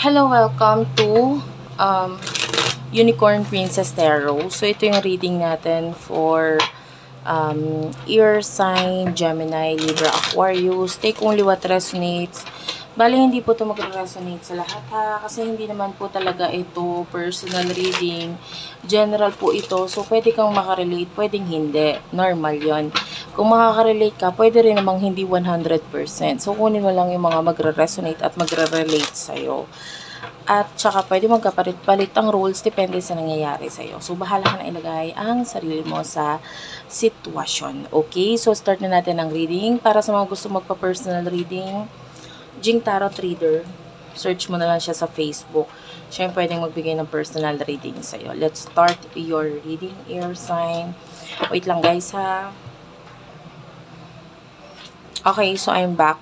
Hello, welcome to um, Unicorn Princess Tarot. So, ito yung reading natin for Ear Sign, Gemini, Libra, Aquarius. Take only what resonates. Bali, hindi po ito magre-resonate sa lahat ha. Kasi hindi naman po talaga ito personal reading. General po ito. So, pwede kang makarelate, pwedeng hindi. Normal yon. Kung makaka-relate ka, pwede rin namang hindi 100%. So, kunin mo lang yung mga magre-resonate at magre-relate sa'yo. At saka pwede magkapalit-palit ang roles depende sa nangyayari sa'yo. So, bahala ka na ilagay ang sarili mo sa sitwasyon. Okay? So, start na natin ang reading. Para sa mga gusto magpa-personal reading, Jing Tarot Reader, search mo na lang siya sa Facebook. Siya yung pwedeng magbigay ng personal reading sa'yo. Let's start your reading, air sign. Wait lang guys ha. Okay, so I'm back.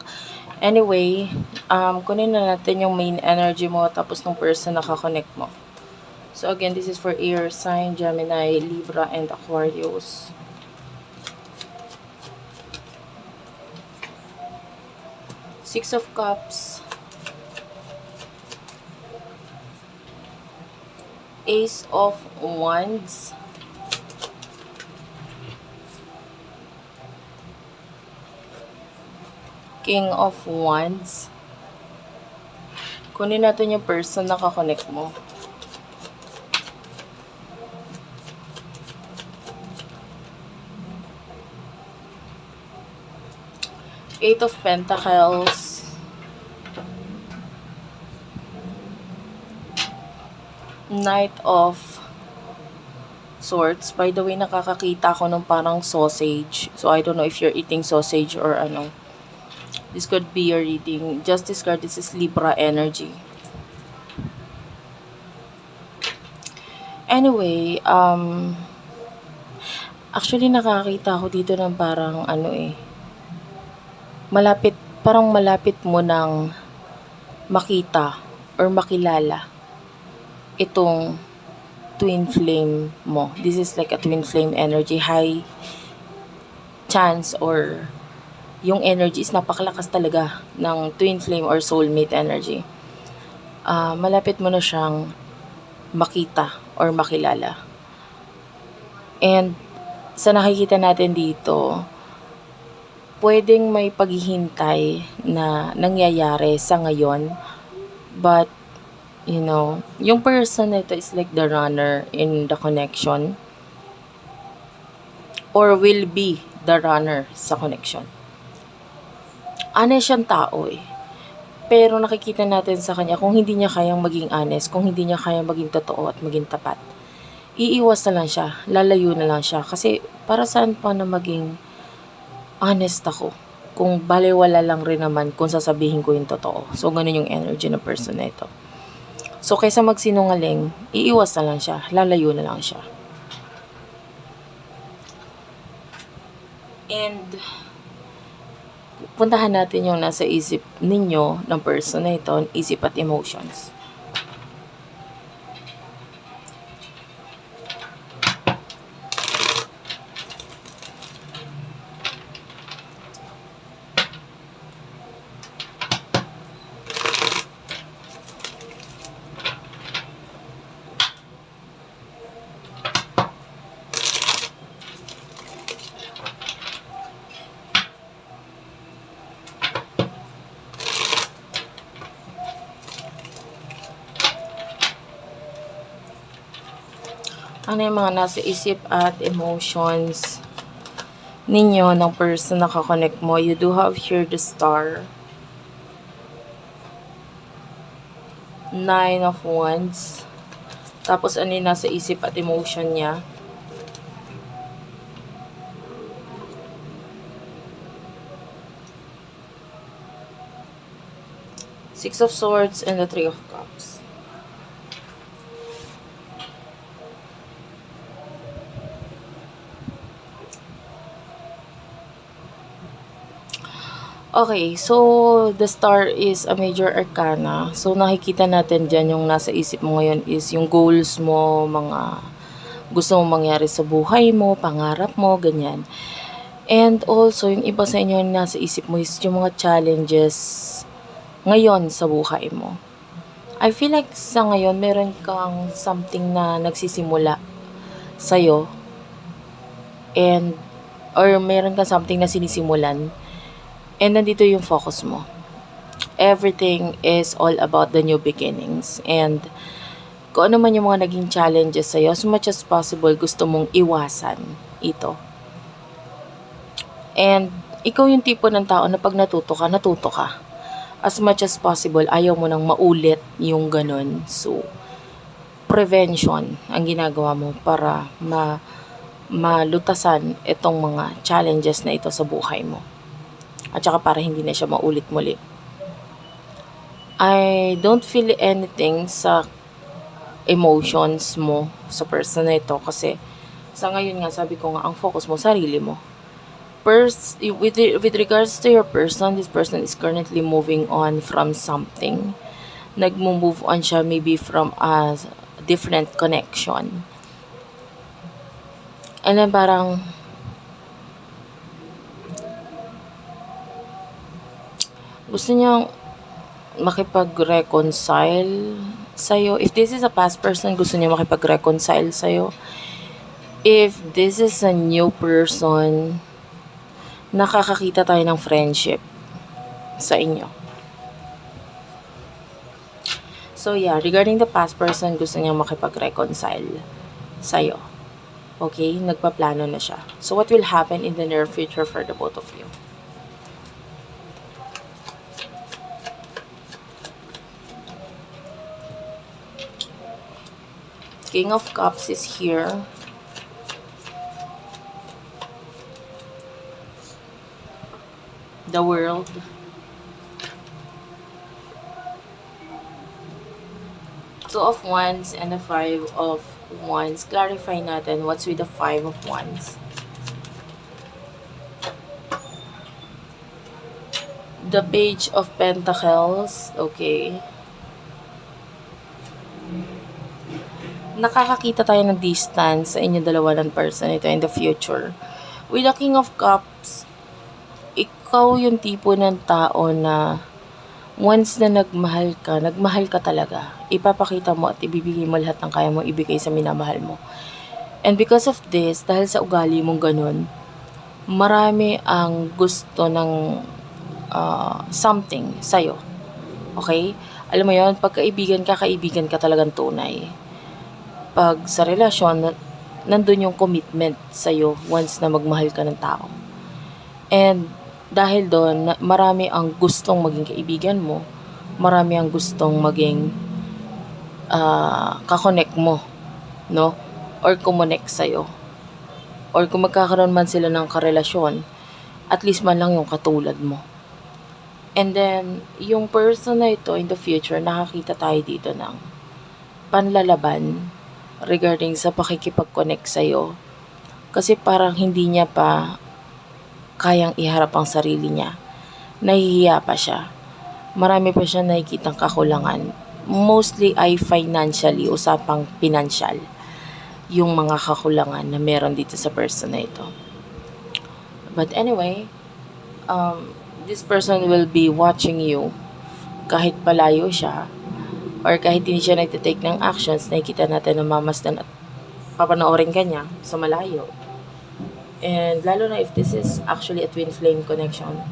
Anyway, kunin na natin yung main energy mo tapos ng person na kakonect mo. So again, this is for air sign, Gemini, Libra, and Aquarius. Six of Cups. Ace of Wands. King of Wands. Kunin natin yung person na kakonect mo. Eight of Pentacles. Knight of Swords. By the way, nakakakita ko ng parang sausage. So, I don't know if you're eating sausage or ano. This could be your reading. Just discard. This is Libra energy. Anyway, actually nakakita ko dito ng parang ano parang malapit mo nang makita or makilala itong twin flame mo. This is like a twin flame energy. High chance or yung energy is napakalakas talaga ng twin flame or soulmate energy. Malapit mo na siyang makita or makilala. And sa nakikita natin dito, pwedeng may paghihintay na nangyayari sa ngayon. But, you know, yung person na ito is like the runner in the connection. Or will be the runner sa connection. Honest siyang tao Pero nakikita natin sa kanya kung hindi niya kayang maging honest, kung hindi niya kayang maging totoo at maging tapat, iiwas na lang siya, lalayo na lang siya. Kasi para saan pa na maging honest ako kung balewala lang rin naman kung sasabihin ko yung totoo. So, ganun yung energy ng person na ito. So, kaysa magsinungaling, iiwas na lang siya, lalayo na lang siya. And puntahan natin yung nasa isip ninyo ng person na ito, isip at emotions. Ano yung mga nasa isip at emotions ninyo ng person na kakonect mo? You do have here the Star. Nine of Wands. Tapos ano yung nasa isip at emotion niya? Six of Swords and the Three of Cups. Okay, so the Star is a major arcana. So nakikita natin dyan yung nasa isip mo ngayon is yung goals mo, mga gusto mong mangyari sa buhay mo, pangarap mo, ganyan. And also, yung iba sa inyo yung nasa isip mo is yung mga challenges ngayon sa buhay mo. I feel like sa ngayon, meron kang something na nagsisimula sa'yo and or meron kang something na sinisimulan and nandito yung focus mo. Everything is all about the new beginnings and kung ano man yung mga naging challenges sa'yo, as much as possible, gusto mong iwasan ito. And ikaw yung tipo ng tao na pag natuto ka. As much as possible, ayaw mo nang maulit yung ganun. So, prevention ang ginagawa mo para malutasan itong mga challenges na ito sa buhay mo. At saka para hindi na siya maulit muli. I don't feel anything sa emotions mo sa person na ito kasi sa ngayon nga sabi ko nga ang focus mo sarili mo. With regards to your person, this person is currently moving on from something. Nag-move on siya maybe from a different connection. And then parang gusto niyang makipag-reconcile sa'yo. If this is a past person, gusto niya makipag-reconcile sa'yo. If this is a new person, nakakakita tayo ng friendship sa inyo. So yeah, regarding the past person, gusto niya makipag-reconcile sa'yo. Okay? Nagpaplano na siya. So what will happen in the near future for the both of you? King of Cups is here. The World. Two of Wands and the Five of Wands. Clarify natin what's with the Five of Wands. The Page of Pentacles. Okay. Nakakakita tayo ng distance sa inyong dalawa ng person ito in the future. With the King of Cups, ikaw yung tipo ng tao na once na nagmahal ka talaga. Ipapakita mo at ibibigay mo lahat ng kaya mo ibigay sa minamahal mo. And because of this, dahil sa ugali mong ganun, marami ang gusto ng something sa'yo. Okay? Alam mo yun, pag kaibigan ka talagang tunay. Pag sa relasyon, nandun yung commitment sa'yo once na magmahal ka ng tao. And dahil doon, marami ang gustong maging kaibigan mo, marami ang gustong maging kakonect mo, no? Or kumonect sa'yo. Or kung magkakaroon man sila ng karelasyon, at least man lang yung katulad mo. And then, yung person na ito in the future, nakakita tayo dito ng panlalaban regarding sa pakikipag-connect sa'yo. Kasi parang hindi niya pa kayang iharap ang sarili niya. Nahihiya pa siya. Marami pa siya nakikitang kakulangan. Mostly ay financially, usapang financial. Yung mga kakulangan na meron dito sa person na ito. But anyway, this person will be watching you kahit palayo siya or kahit hindi siya nagtitake ng actions, nakikita natin na mamasdan at papanoorin ka niya sa malayo. And lalo na if this is actually a twin flame connection,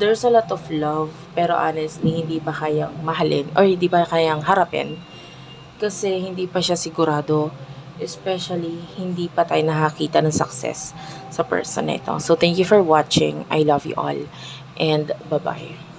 there's a lot of love, pero honestly, hindi pa kayang mahalin or hindi pa kayang harapin kasi hindi pa siya sigurado, especially hindi pa tayo nakakita ng success sa person na ito. So thank you for watching. I love you all and bye-bye.